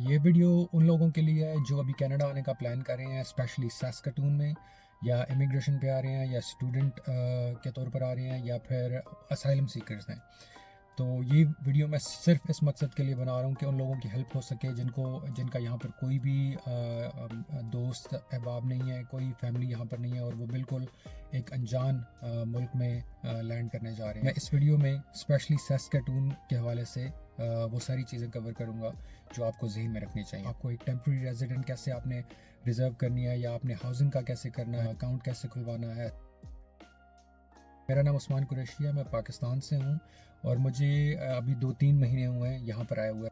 ये वीडियो उन लोगों के लिए है जो अभी कनाडा आने का प्लान कर रहे हैं, स्पेशली सैस्कटून में, या इमिग्रेशन पे आ रहे हैं, या स्टूडेंट के तौर पर आ रहे हैं, या फिर असाइलम सीकर्स हैं। तो ये वीडियो मैं सिर्फ इस मकसद के लिए बना रहा हूँ कि उन लोगों की हेल्प हो सके जिनका यहाँ पर कोई भी दोस्त अहबाब नहीं है, कोई फैमिली यहाँ पर नहीं है, और वो बिल्कुल एक अनजान मुल्क में लैंड करने जा रहे हैं। मैं इस वीडियो में स्पेशली सैस्कटून के हवाले से वो सारी चीज़ें कवर करूँगा जो आपको जहन में रखनी चाहिए। आपको एक टेम्प्रेरी रेजिडेंट कैसे आपने रिज़र्व करनी है, या आपने हाउसिंग का कैसे करना है, अकाउंट कैसे खुलवाना है। मेरा नाम उस्मान कुरैशी है, मैं पाकिस्तान से हूँ, और मुझे अभी 2-3 महीने हुए हैं यहाँ पर आए हुए।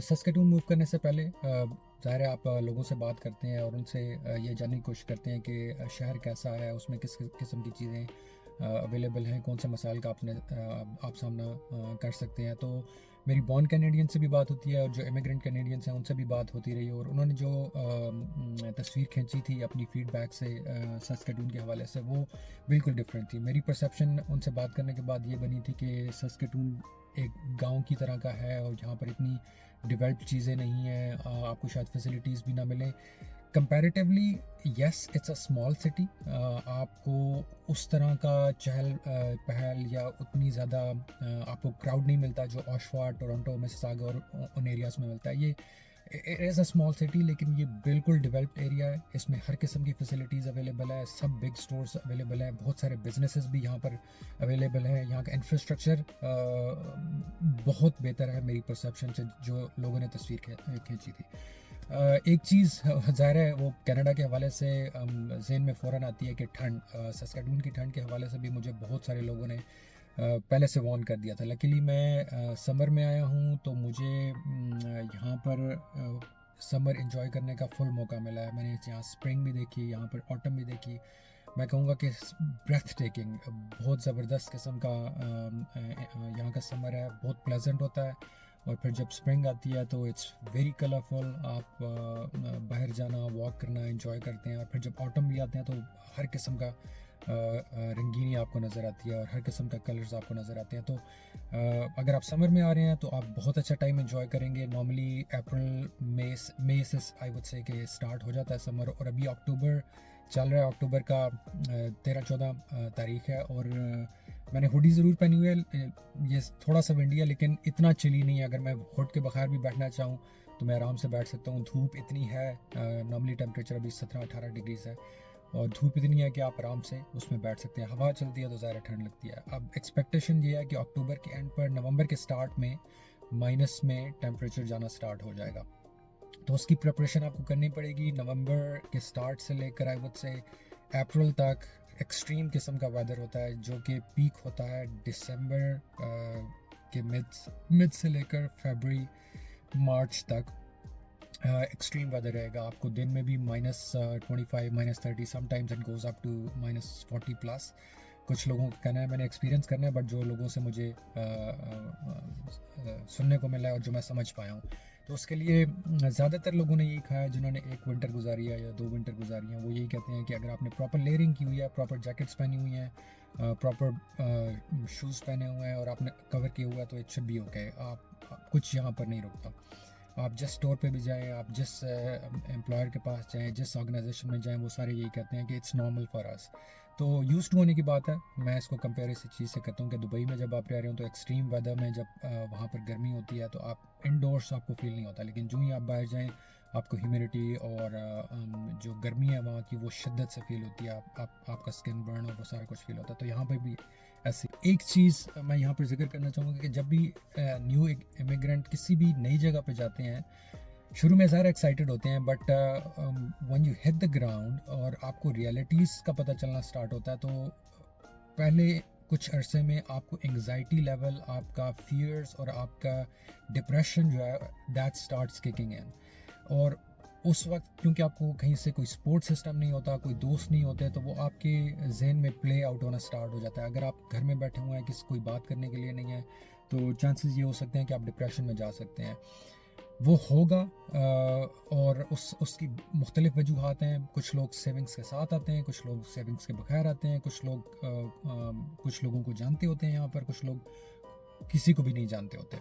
सस्केटून मूव करने से पहले ज़ाहिर है आप लोगों से बात करते हैं और उनसे ये जानने की कोशिश करते हैं कि शहर कैसा है, उसमें किस किस्म की चीज़ें अवेलेबल हैं, कौन से मसाइल का आप सामना कर सकते हैं। तो मेरी बॉर्न कैनेडियन से भी बात होती है, और जो इमिग्रेंट कैनेडियंस हैं उनसे भी बात होती रही, और उन्होंने जो तस्वीर खींची थी अपनी फीडबैक से सस्केटून के हवाले से, वो बिल्कुल डिफरेंट थी। मेरी परसेप्शन उनसे बात करने के बाद ये बनी थी कि सस्केटून एक गांव की तरह का है, और यहाँ पर इतनी डेवलप चीज़ें नहीं हैं, आपको शायद फैसिलिटीज़ भी ना मिलें comparatively. Yes, it's a small city. आपको उस तरह का चहल पहल या उतनी ज़्यादा आपको क्राउड नहीं मिलता जो ओशवा, टोरंटो, मिसिसागा और उन एरियाज़ में मिलता है। ये it is a small city, लेकिन ये बिल्कुल डेवलप्ड एरिया है। इसमें हर किस्म की फैसिलिटीज़ अवेलेबल है, सब बिग स्टोर्स अवेलेबल हैं, बहुत सारे बिजनेसेस भी यहाँ पर अवेलेबल हैं। यहाँ का इंफ्रास्ट्रक्चर बहुत बेहतर है मेरी परसेप्शन से, जो लोगों ने तस्वीर खींची थी। एक चीज़ ज़ाहिर है वो कनाडा के हवाले से जहन में फ़ौरन आती है कि ठंड, सस्केटून की ठंड के हवाले से भी मुझे बहुत सारे लोगों ने पहले से वार्न कर दिया था। लकीली मैं समर में आया हूँ, तो मुझे यहाँ पर समर इंजॉय करने का फुल मौका मिला है। मैंने यहाँ स्प्रिंग भी देखी, यहाँ पर ऑटम भी देखी। मैं कहूँगा कि ब्रेथ टेकिंग, बहुत ज़बरदस्त किस्म का यहाँ का समर है, बहुत प्लेजेंट होता है। और फिर जब स्प्रिंग आती है तो इट्स वेरी कलरफुल। आप बाहर जाना, वॉक करना एंजॉय करते हैं। और फिर जब ऑटम भी आते हैं तो हर किस्म का रंगीनी आपको नज़र आती है, और हर किस्म का कलर्स आपको नज़र आते हैं। तो अगर आप समर में आ रहे हैं तो आप बहुत अच्छा टाइम एंजॉय करेंगे। नॉर्मली अप्रैल मई से आई वुड से कि स्टार्ट हो जाता है समर, और अभी अक्टूबर चल रहा है। अक्टूबर का 13-14 तारीख है, और मैंने हुडी ज़रूर पहनी हुई है। ये थोड़ा सा विंडी है, लेकिन इतना चिली नहीं है। अगर मैं हुड के बगैर भी बैठना चाहूँ तो मैं आराम से बैठ सकता हूँ। धूप इतनी है, नॉर्मली टेम्परेचर अभी 17-18 डिग्रीज है, और धूप इतनी है कि आप आराम से उसमें बैठ सकते हैं। हवा चलती है तो ज़्यादा ठंड लगती है। अब एक्सपेक्टेशन ये है कि अक्टूबर के एंड पर, नवंबर के स्टार्ट में माइनस में टेम्परेचर जाना स्टार्ट हो जाएगा। तो उसकी प्रिपरेशन आपको करनी पड़ेगी। नवंबर के स्टार्ट से लेकर आई वुड से अप्रैल तक एक्सट्रीम किस्म का वेदर होता है, जो कि पीक होता है दिसंबर के मिड से लेकर फरवरी मार्च तक। एक्सट्रीम वेदर रहेगा। आपको दिन में भी -25, -30, sometimes it goes up to -40 plus. कुछ लोगों का कहना है, मैंने एक्सपीरियंस करना है, बट जो लोगों से मुझे सुनने को मिला है और जो मैं समझ पाया हूँ, तो उसके लिए ज़्यादातर लोगों ने यही कहा है जिन्होंने एक विंटर गुजारी है या 2 विंटर गुजारी हैं। वो यही कहते हैं कि अगर आपने प्रॉपर लेयरिंग की हुई है, प्रॉपर जैकेट्स पहनी हुई हैं, प्रॉपर शूज़ पहने हुए हैं, और आपने कवर किया हुआ है, तो इट शुड बी ओके। आप कुछ यहाँ पर नहीं रुकता। आप जिस स्टोर पे भी जाएं, आप जिस एम्प्लॉयर के पास जाएं, जिस ऑर्गेनाइजेशन में जाएं, वो सारे यही कहते हैं कि इट्स नॉर्मल फॉर अस। तो यूज टू होने की बात है। मैं इसको कंपेयर इस चीज़ से करता हूँ कि दुबई में जब आप रह रहे हो तो एक्सट्रीम वेदर में जब वहाँ पर गर्मी होती है तो आप इनडोर्स आपको फील नहीं होता, लेकिन जो ही आप बाहर जाएँ आपको ह्यूमिडिटी और जो गर्मी है वहाँ की वो शिद्दत से फील होती है। आपका स्किन बर्न और वो सारा कुछ फील होता है। तो यहाँ पर भी ऐसी एक चीज़ मैं यहाँ पर जिक्र करना चाहूँगा कि जब भी न्यू इमिग्रेंट किसी भी नई जगह पे जाते हैं, शुरू में ज़्यादा एक्साइटेड होते हैं, but when you hit the ground और आपको रियलिटीज़ का पता चलना स्टार्ट होता है, तो पहले कुछ अरसे में आपको एंग्जाइटी लेवल, आपका फियर्स और आपका डिप्रेशन जो है दैट स्टार्ट्स किकिंग इन। और उस वक्त क्योंकि आपको कहीं से कोई सपोर्ट सिस्टम नहीं होता, कोई दोस्त नहीं होते, तो वो आपके जहन में प्ले आउट होना स्टार्ट हो जाता है। अगर आप घर में बैठे हुए हैं, किसी कोई बात करने के लिए नहीं है, तो चांसेस ये हो सकते हैं कि आप डिप्रेशन में जा सकते हैं। वो होगा, और उसकी मुख्तलिफ वजूहात हैं। कुछ लोग सेविंग्स के साथ आते हैं, कुछ लोग सेविंग्स के बगैर आते हैं, कुछ लोगों को जानते होते हैं यहाँ पर, कुछ लोग किसी को भी नहीं जानते होते।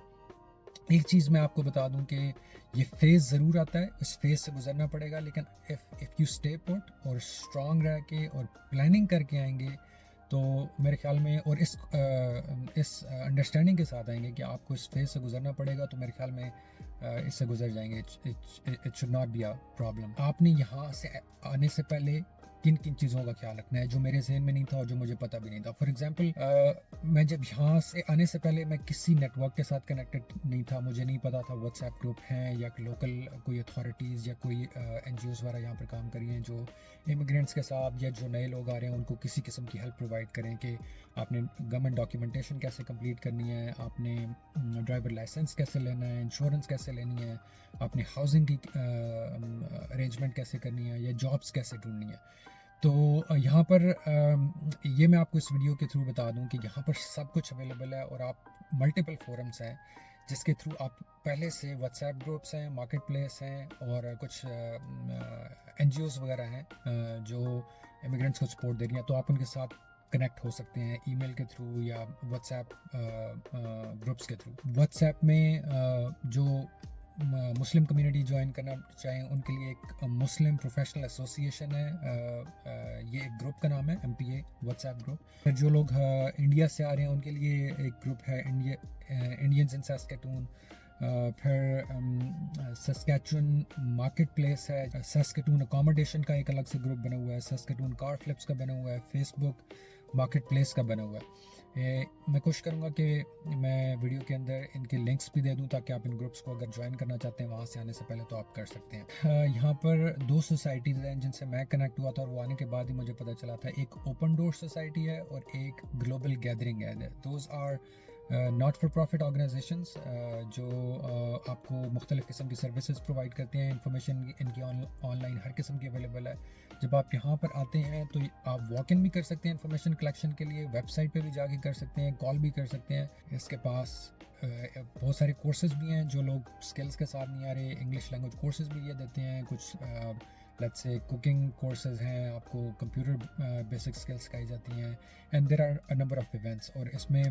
एक चीज़ मैं आपको बता दूं कि ये फेज़ ज़रूर आता है, इस फेज़ से गुजरना पड़ेगा, लेकिन इफ़ यू स्टे पुट और स्ट्रांग रह के और प्लानिंग करके आएंगे तो मेरे ख्याल में, और इस अंडरस्टैंडिंग के साथ आएंगे कि आपको इस फेज़ से गुजरना पड़ेगा, तो मेरे ख्याल में इससे गुजर जाएंगे। It should not be a problem. आपने यहाँ से आने से पहले किन किन चीज़ों का ख्याल रखना है जो मेरे जहन में नहीं था और जो मुझे पता भी नहीं था। फॉर एग्जांपल, मैं जब यहाँ से आने से पहले मैं किसी नेटवर्क के साथ कनेक्टेड नहीं था, मुझे नहीं पता था व्हाट्सएप ग्रुप हैं या लोकल कोई अथॉरिटीज़ या कोई NGOs वगैरह यहाँ पर काम कर रही हैं जो इमिग्रेंट्स के साथ या जो नए लोग आ रहे हैं उनको किसी किस्म की हेल्प प्रोवाइड करें कि आपने गवर्नमेंट डॉक्यूमेंटेशन कैसे कंप्लीट करनी है, आपने ड्राइवर लाइसेंस कैसे लेना है, इंश्योरेंस कैसे लेनी है, आपने हाउसिंग की अरेंजमेंट कैसे करनी है या जॉब्स कैसे ढूंढनी है। तो यहाँ पर ये मैं आपको इस वीडियो के थ्रू बता दूं कि यहाँ पर सब कुछ अवेलेबल है और आप मल्टीपल फोरम्स हैं जिसके थ्रू आप पहले से व्हाट्सएप ग्रुप्स हैं, मार्केट प्लेस हैं और कुछ NGOs वगैरह हैं जो इमिग्रेंट्स को सपोर्ट दे रही हैं, तो आप उनके साथ कनेक्ट हो सकते हैं ईमेल के थ्रू या व्हाट्सएप ग्रुप्स के थ्रू। व्हाट्सएप में जो मुस्लिम कम्युनिटी ज्वाइन करना चाहें उनके लिए एक मुस्लिम प्रोफेशनल एसोसिएशन है, ये एक ग्रुप का नाम है MPA व्हाट्सएप ग्रुप। फिर जो लोग इंडिया से आ रहे हैं उनके लिए एक ग्रुप है इंडियंस इन सस्केटून। फिर सस्कैचुअन मार्केट प्लेस है, सस्केटून अकोमोडेशन का एक अलग से ग्रुप बना हुआ है, सस्केटून कार फ्लिप्स का बना हुआ है, फेसबुक मार्केट प्लेस का बना हुआ है। मैं कोशिश करूँगा कि मैं वीडियो के अंदर इनके लिंक्स भी दे दूँ ताकि आप इन ग्रुप्स को अगर ज्वाइन करना चाहते हैं वहाँ से आने से पहले तो आप कर सकते हैं। यहाँ पर 2 सोसाइटीज़ हैं जिनसे मैं कनेक्ट हुआ था और वो आने के बाद ही मुझे पता चला था। एक ओपन डोर सोसाइटी है और एक ग्लोबल गैदरिंग है। Those are not for profit organisations जो आपको मुख्तलिफ़ किस्म की सर्विसेज प्रोवाइड करते हैं। इंफॉर्मेशन इनकी ऑनलाइन हर किस्म की अवेलेबल है। जब आप यहाँ पर आते हैं तो आप वॉक इन भी कर सकते हैं इन्फॉर्मेशन कलेक्शन के लिए, वेबसाइट पे भी जाके कर सकते हैं, कॉल भी कर सकते हैं। इसके पास बहुत सारे कोर्सेज भी हैं जो लोग स्किल्स के साथ नहीं आ रहे, इंग्लिश लैंग्वेज कोर्सेज भी ये देते हैं। कुछ लेट्स से कुकिंग कोर्सेज हैं, आपको कंप्यूटर बेसिक स्किल्स सिखाई जाती हैं, and there are a number of events. और इसमें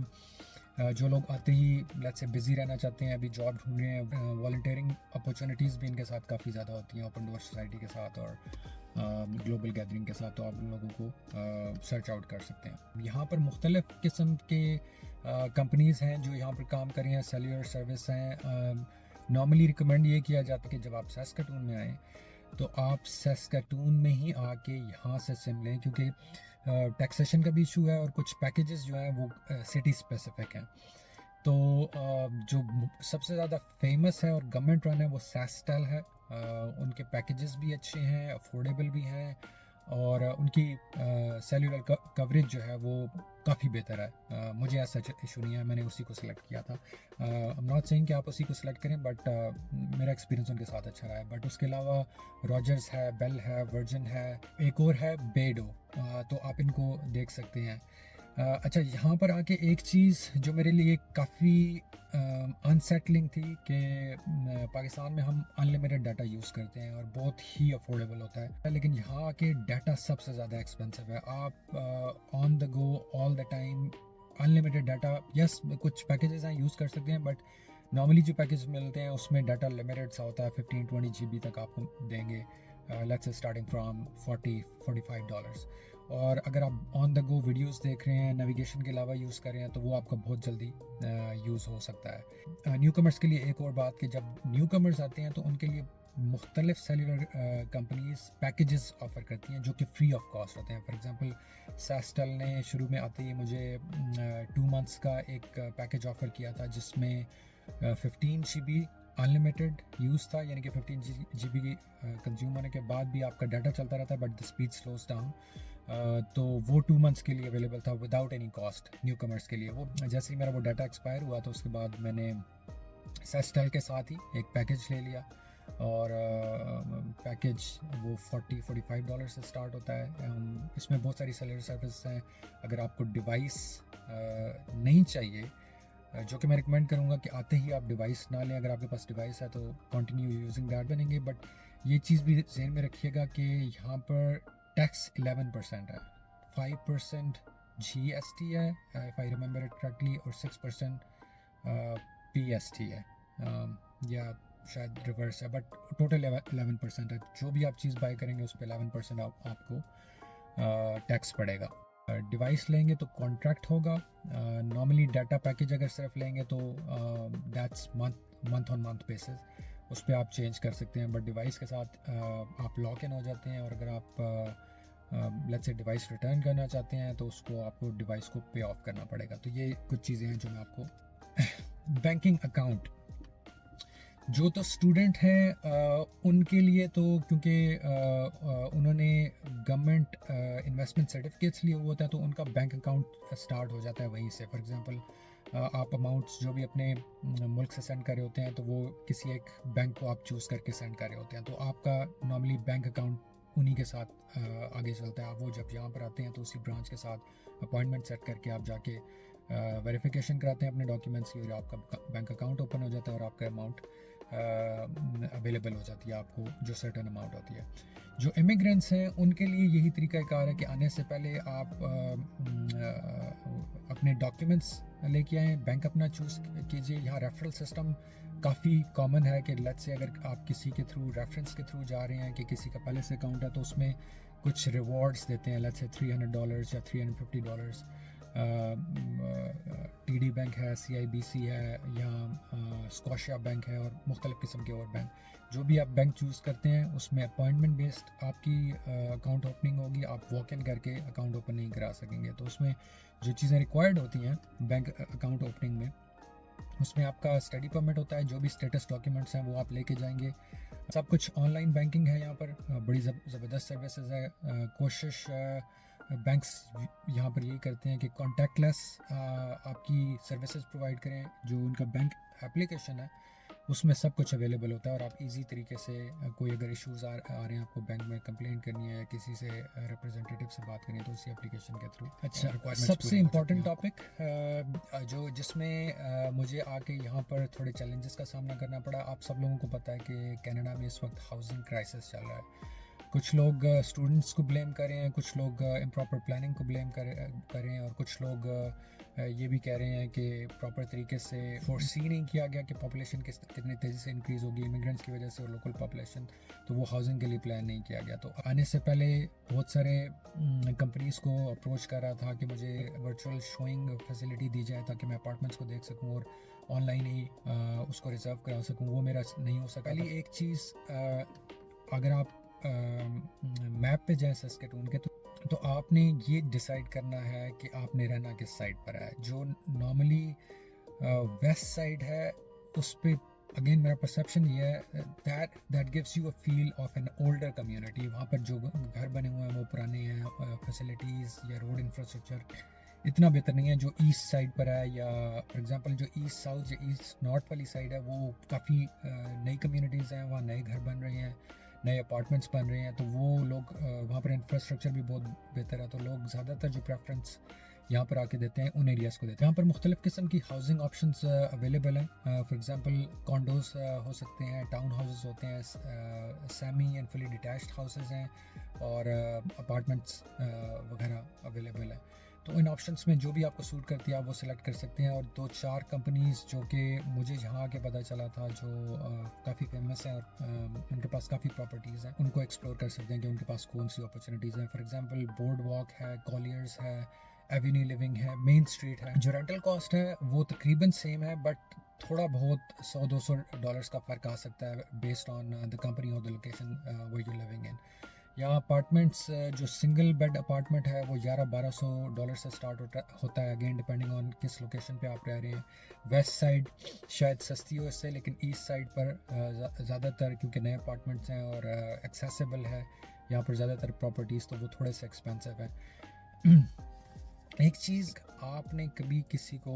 जो लोग आते ही लेट्स से बिज़ी रहना चाहते हैं, अभी जॉब ढूंढ रहे हैं, वॉलंटियरिंग अपॉर्चुनिटीज़ भी इनके साथ काफ़ी ज़्यादा होती हैं ओपन डोर सोसाइटी के साथ और ग्लोबल गैदरिंग के साथ, तो आप उन लोगों को सर्च आउट कर सकते हैं। यहाँ पर मुख्तलिफ़ किस्म के कंपनीज़ हैं जो यहाँ पर काम कर रही हैं, सेल्यूलर सर्विस हैं। नॉर्मली रिकमेंड ये किया जाता है कि जब आप सस्केटून में आएँ तो आप सस्केटून में ही आके यहाँ से सिम लें, क्योंकि टैक्सेशन का भी इशू है और कुछ पैकेजेस जो हैं वो सिटी स्पेसिफिक हैं। तो जो सबसे ज़्यादा फेमस है और गवर्नमेंट रन है वो सैस्टेल है। उनके पैकेजेस भी अच्छे हैं, अफोर्डेबल भी हैं और उनकी सेल्यूलर कवरेज जो है वो काफ़ी बेहतर है। मुझे ऐसा इशू नहीं है, मैंने उसी को सिलेक्ट किया था। आई एम नॉट सेइंग कि आप उसी को सिलेक्ट करें, बट मेरा एक्सपीरियंस उनके साथ अच्छा रहा है। बट उसके अलावा रॉजर्स है, बेल है, वर्जिन है, एक और है बेडो, तो आप इनको देख सकते हैं। अच्छा, यहाँ पर आके एक चीज़ जो मेरे लिए काफ़ी अनसेटलिंग थी कि पाकिस्तान में हम अनलिमिटेड डाटा यूज़ करते हैं और बहुत ही अफोर्डेबल होता है, लेकिन यहाँ आके डाटा सबसे ज़्यादा एक्सपेंसिव है। आप on the go all the time unlimited data, yes कुछ पैकेजेस हैं यूज़ कर सकते हैं, बट नॉर्मली जो पैकेज मिलते हैं उसमें डाटा लिमिटेड सा होता है, 15-20 GB तक आपको देंगे, लेट्स से स्टार्टिंग फ्रॉम $40-45। और अगर आप ऑन द गो वीडियोस देख रहे हैं, नेविगेशन के अलावा यूज़ कर रहे हैं, तो वो आपका बहुत जल्दी यूज़ हो सकता है। न्यू कमर्स के लिए एक और बात कि जब न्यू कमर्स आते हैं तो उनके लिए मुख्तलिफ सेलुलर कंपनीज पैकेजेस ऑफ़र करती हैं जो कि फ्री ऑफ कॉस्ट होते हैं। फॉर एग्जांपल सैस्टेल ने शुरू में आते ही मुझे 2 मंथ्स का एक पैकेज ऑफ़र किया था जिसमें 15 GB अनलिमिटेड यूज़ था, यानी कि 15 GB कंज्यूम होने के बाद भी आपका डाटा चलता रहता है, but the speed slows down. तो वो 2 मंथ्स के लिए अवेलेबल था without any cost new commerce के लिए। वो जैसे ही मेरा वो डाटा एक्सपायर हुआ तो उसके बाद मैंने सैस्टेल के साथ ही एक पैकेज ले लिया और पैकेज वो $40-45 से स्टार्ट होता है। इसमें बहुत सारी सेलर सर्विस हैं। अगर आपको डिवाइस नहीं चाहिए, जो कि मैं रिकमेंड करूँगा कि आते ही आप डिवाइस ना लें, अगर आपके पास डिवाइस है तो कंटिन्यू यूजिंग दैट बनेंगे। बट ये चीज़ भी ज़हन में रखिएगा कि यहाँ पर टैक्स 11% है, 5% GST है if I remember it correctly, और 6% PST है। या शायद रिवर्स है, बट टोटल 11% है। जो भी आप चीज़ बाय करेंगे उस पर 11% आपको टैक्स पड़ेगा। डिवाइस लेंगे तो कॉन्ट्रैक्ट होगा। नॉर्मली डाटा पैकेज अगर सिर्फ लेंगे तो that's month on month basis, उस पर आप चेंज कर सकते हैं। बट डिवाइस के साथ आप लॉक इन हो जाते हैं, और अगर आप लेट्स से डिवाइस रिटर्न करना चाहते हैं तो उसको आपको डिवाइस को पे ऑफ करना पड़ेगा। तो ये कुछ चीज़ें हैं जो मैं आपको बैंकिंग अकाउंट जो तो स्टूडेंट हैं उनके लिए तो क्योंकि उन्होंने गवर्नमेंट इन्वेस्टमेंट सर्टिफिकेट्स लिए हुए होता है तो उनका बैंक अकाउंट स्टार्ट हो जाता है वहीं से। फॉर एग्जांपल आप अमाउंट्स जो भी अपने मुल्क से सेंड कर रहे होते हैं तो वो किसी एक बैंक को आप चूज़ करके सेंड कर रहे होते हैं, तो आपका नॉर्मली बैंक अकाउंट उन्हीं के साथ आगे चलता है। आप वो जब यहाँ पर आते हैं तो उसी ब्रांच के साथ अपॉइंटमेंट सेट करके आप जाके वेरिफिकेशन कराते हैं अपने डॉक्यूमेंट्स की, और आपका बैंक अकाउंट ओपन हो जाता है और आपका अमाउंट अवेलेबल हो जाती है आपको, जो सर्टेन अमाउंट होती है। जो इमिग्रेंट्स हैं उनके लिए यही तरीक़ाकार है कि आने से पहले आप अपने डॉक्यूमेंट्स लेके आएँ, बैंक अपना चूज़ कीजिए। यहाँ रेफरल सिस्टम काफ़ी कॉमन है कि लेट्स से अगर आप किसी के थ्रू रेफरेंस के थ्रू जा रहे हैं कि किसी का पहले से अकाउंट है तो उसमें कुछ रिवॉर्ड्स देते हैं, लेट्स से $300 या $350। TD बैंक है, CIBC है, या स्कॉशिया बैंक है, और मुख्तलिफ़ किस्म के और बैंक। जो भी आप बैंक चूज़ करते हैं उसमें अपॉइंटमेंट बेस्ड आपकी अकाउंट ओपनिंग होगी, आप वॉक इन करके अकाउंट ओपन नहीं करा सकेंगे। तो उसमें जो चीज़ें रिक्वायर्ड होती हैं बैंक अकाउंट ओपनिंग में, उसमें आपका स्टडी परमिट होता है, जो भी स्टेटस डॉक्यूमेंट्स हैं वो आप लेके जाएंगे। सब कुछ ऑनलाइन बैंकिंग है यहाँ पर, बड़ी ज़बरदस्त सर्विसेज है। कोशिश बैंक्स यहाँ पर यही करते हैं कि कॉन्टैक्टलेस आपकी सर्विसेज प्रोवाइड करें। जो उनका बैंक एप्लीकेशन है उसमें सब कुछ अवेलेबल होता है, और आप इजी तरीके से कोई अगर इश्यूज़ आ रहे हैं आपको बैंक में कंप्लेन करनी है या किसी से रिप्रेजेंटेटिव से बात करनी है तो उसी एप्लीकेशन के थ्रू। अच्छा, सबसे इम्पॉर्टेंट टॉपिक जो जिसमें मुझे आके यहाँ पर थोड़े चैलेंजेस का सामना करना पड़ा। आप सब लोगों को पता है कि कनाडा में इस वक्त हाउसिंग क्राइसिस चल रहा है। कुछ लोग स्टूडेंट्स को ब्लेम कर रहे हैं, कुछ लोग इम्प्रॉपर प्लानिंग को ब्लेम कर रहे हैं, और कुछ लोग ये भी कह रहे हैं कि प्रॉपर तरीके से फोरसी नहीं किया गया कि पॉपुलेशन कितनी तेज़ी से इंक्रीज़ होगी इमिग्रेंट्स की वजह से, और लोकल पॉपुलेशन, तो वो हाउसिंग के लिए प्लान नहीं किया गया। तो आने से पहले बहुत सारे कंपनीज़ को अप्रोच कर रहा था कि मुझे वर्चुअल शोइंग फैसिलिटी दी जाए ताकि मैं अपार्टमेंट्स को देख सकूँ और ऑनलाइन ही उसको रिजर्व करा सकूँ। वो मेरा नहीं हो सका। पहली एक चीज़, अगर आप मैप पे जाएं सस्केटून के तो आपने ये डिसाइड करना है कि आपने रहना किस साइड पर है। जो नॉर्मली वेस्ट साइड है उस पे अगेन मेरा परसेप्शन ये है that gives you a feel of an older community. वहाँ पर जो घर बने हुए हैं वो पुराने हैं, फैसिलिटीज़ या रोड इंफ्रास्ट्रक्चर इतना बेहतर नहीं है। जो ईस्ट साइड पर है, या फॉर एग्जांपल जो ईस्ट साउथ या ईस्ट नॉर्थ वाली साइड है, वो काफ़ी नई कम्युनिटीज़ हैं, वहाँ नए घर बन रहे हैं, नए अपार्टमेंट्स बन रहे हैं, तो वो लोग वहाँ पर इंफ्रास्ट्रक्चर भी बहुत बेहतर है, तो लोग ज़्यादातर जो प्रेफरेंस यहाँ पर आके देते हैं उन एरियाज़ को देते हैं। यहाँ पर मुख्तलिफ़ किस्म की हाउसिंग ऑप्शंस अवेलेबल हैं। फॉर एग्जांपल कॉन्डोज हो सकते हैं, टाउन हाउसेस होते हैं, semi and fully detached houses हैं, और अपार्टमेंट्स वगैरह अवेलेबल है। तो इन ऑप्शंस में जो भी आपको सूट करती है आप वो सिलेक्ट कर सकते हैं। और 2-4 कंपनीज़ जो कि मुझे यहाँ आके पता चला था जो काफ़ी फेमस हैं और उनके पास काफ़ी प्रॉपर्टीज़ हैं, उनको एक्सप्लोर कर सकते हैं कि उनके पास कौन सी अपॉर्चुनिटीज़ हैं। फॉर एग्जांपल बोर्ड वॉक है, कॉलियर्स है, एवेन्यू लिविंग है, मेन स्ट्रीट है। जो रेंटल कॉस्ट है वो तकरीबन सेम है, बट थोड़ा बहुत $100-200 का फ़र्क आ सकता है बेस्ड ऑन द कंपनी और the location where you living in. यहाँ अपार्टमेंट्स जो सिंगल बेड अपार्टमेंट है वो $1100-1200 से स्टार्ट होता है, अगेन डिपेंडिंग ऑन किस लोकेशन पे आप रह रहे हैं। वेस्ट साइड शायद सस्ती हो इससे, लेकिन ईस्ट साइड पर ज़्यादातर क्योंकि नए अपार्टमेंट्स हैं और एक्सेसिबल है यहाँ पर ज़्यादातर प्रॉपर्टीज़, तो वो थोड़े से एक्सपेंसिव है। एक चीज़, आपने कभी किसी को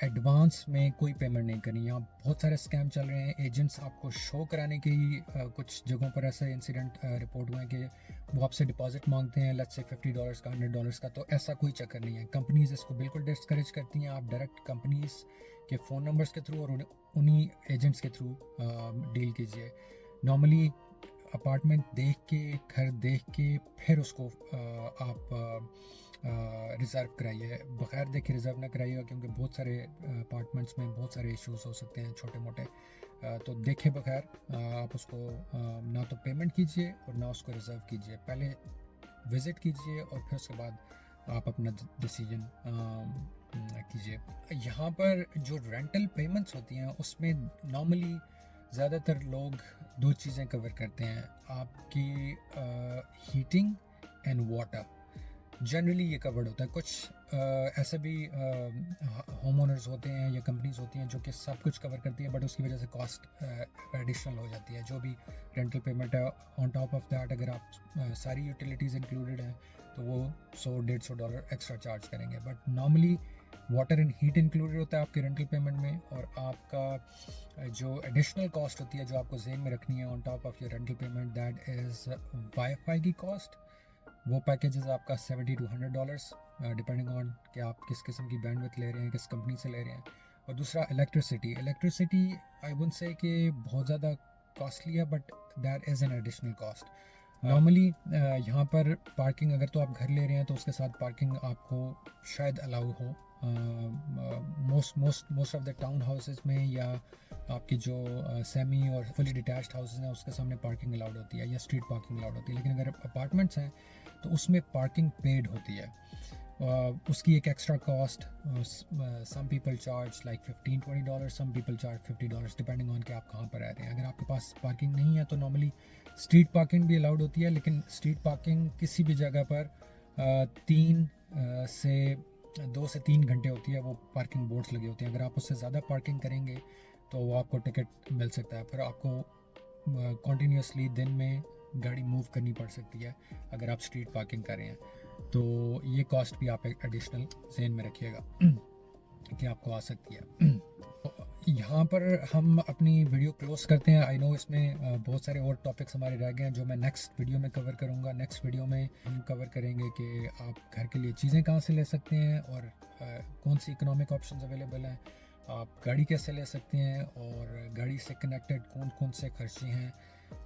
एडवांस में कोई पेमेंट नहीं करनी। यहाँ बहुत सारे स्कैम चल रहे हैं। एजेंट्स आपको शो कराने की कुछ जगहों पर ऐसे इंसिडेंट रिपोर्ट हुए हैं कि वो आपसे डिपॉजिट मांगते हैं, लेट्स से $50 का, $100 का। तो ऐसा कोई चक्कर नहीं है। कंपनीज़ इसको बिल्कुल डिस्करेज करती हैं। आप डायरेक्ट कंपनीज़ के फ़ोन नंबर्स के थ्रू और उन्हीं एजेंट्स के थ्रू डील कीजिए। नॉर्मली अपार्टमेंट देख के, घर देख के, फिर उसको आप रिज़र्व कराइए, बगैर देखे रिज़र्व ना कराइएगा, क्योंकि बहुत सारे अपार्टमेंट्स में बहुत सारे इश्यूज़ हो सकते हैं छोटे मोटे। तो देखे बगैर आप उसको ना तो पेमेंट कीजिए और ना उसको रिज़र्व कीजिए। पहले विज़िट कीजिए और फिर उसके बाद आप अपना डिसीजन कीजिए। यहाँ पर जो रेंटल पेमेंट्स होती हैं उसमें नॉर्मली ज़्यादातर लोग दो चीज़ें कवर करते हैं, आपकी हीटिंग एंड वाटर। जनरली ये कवर्ड होता है। कुछ ऐसे भी होम ओनर्स होते हैं या कंपनीज होती हैं जो कि सब कुछ कवर करती हैं, बट उसकी वजह से कॉस्ट एडिशनल हो जाती है। जो भी रेंटल पेमेंट है, ऑन टॉप ऑफ दैट अगर आप सारी यूटिलिटीज़ इंक्लूडेड हैं तो वो $100-150 एक्स्ट्रा चार्ज करेंगे। But normally water and heat included होता है आपके रेंटल पेमेंट में, और आपका जो एडिशनल कॉस्ट होती है जो आपको ज़हन में रखनी है on top of your rental payment, that is wifi की कॉस्ट। वो पैकेजेस आपका $70-100 डिपेंडिंग ऑन कि आप किस किस्म की बैंडविड्थ ले रहे हैं, किस कंपनी से ले रहे हैं। और दूसरा इलेक्ट्रिसिटी आई वुड से कि बहुत ज़्यादा कॉस्टली है, but that is an additional cost. Normally यहाँ पर पार्किंग अगर तो आप घर ले रहे हैं तो उसके साथ पार्किंग आपको शायद अलाउ हो। Most of the town houses में या आपकी जो सेमी और फुली डिटैच्ड हाउसेस हैं उसके सामने पार्किंग अलाउड होती है या स्ट्रीट पार्किंग अलाउड होती है। लेकिन अगर अपार्टमेंट्स हैं तो उसमें पार्किंग पेड होती है। उसकी एक extra cost, some people charge like $15-20, some people charge $50 depending on कि आप कहाँ पर रह रहे हैं। अगर आपके पास पार्किंग नहीं है तो नॉर्मली स्ट्रीट पार्किंग भी अलाउड होती है, लेकिन स्ट्रीट पार्किंग किसी भी जगह पर 2 से 3 घंटे होती है। वो पार्किंग बोर्ड्स लगे होते हैं, अगर आप उससे ज़्यादा पार्किंग करेंगे तो वो आपको टिकट मिल सकता है, फिर आपको कॉन्टीन्यूसली दिन में गाड़ी मूव करनी पड़ सकती है अगर आप स्ट्रीट पार्किंग कर रहे हैं। तो ये कॉस्ट भी आप एडिशनल ज़हन में रखिएगा कि आपको आ सकती है। यहाँ पर हम अपनी वीडियो क्लोज करते हैं। आई नो इसमें बहुत सारे और टॉपिक्स हमारे रह गए हैं जो मैं नेक्स्ट वीडियो में कवर करूँगा। नेक्स्ट वीडियो में हम कवर करेंगे कि आप घर के लिए चीज़ें कहाँ से ले सकते हैं और कौन सी इकोनॉमिक ऑप्शंस अवेलेबल हैं, आप गाड़ी कैसे ले सकते हैं, और गाड़ी से कनेक्टेड कौन कौन से खर्चे हैं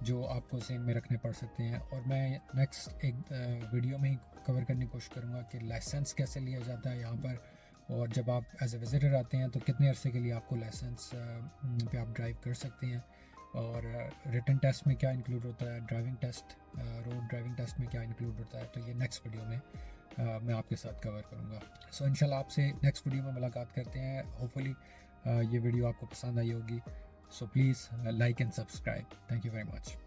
जो आपको ज़हन में रखने पड़ सकते हैं। और मैं नेक्स्ट एक वीडियो में ही कवर करने की कोशिश करूँगा कि लाइसेंस कैसे लिया जाता है यहाँ पर, और जब आप एज ए विज़िटर आते हैं तो कितने अरसे के लिए आपको लाइसेंस पे आप ड्राइव कर सकते हैं, और रिटन टेस्ट में क्या इंक्लूड होता है, driving test, road driving test में क्या इंक्लूड होता है। तो ये नेक्स्ट वीडियो में मैं आपके साथ कवर करूँगा। सो इंशाल्लाह आपसे नेक्स्ट वीडियो में मुलाकात करते हैं। होपफुली ये वीडियो आपको पसंद आई होगी। So please like and subscribe. Thank you very much.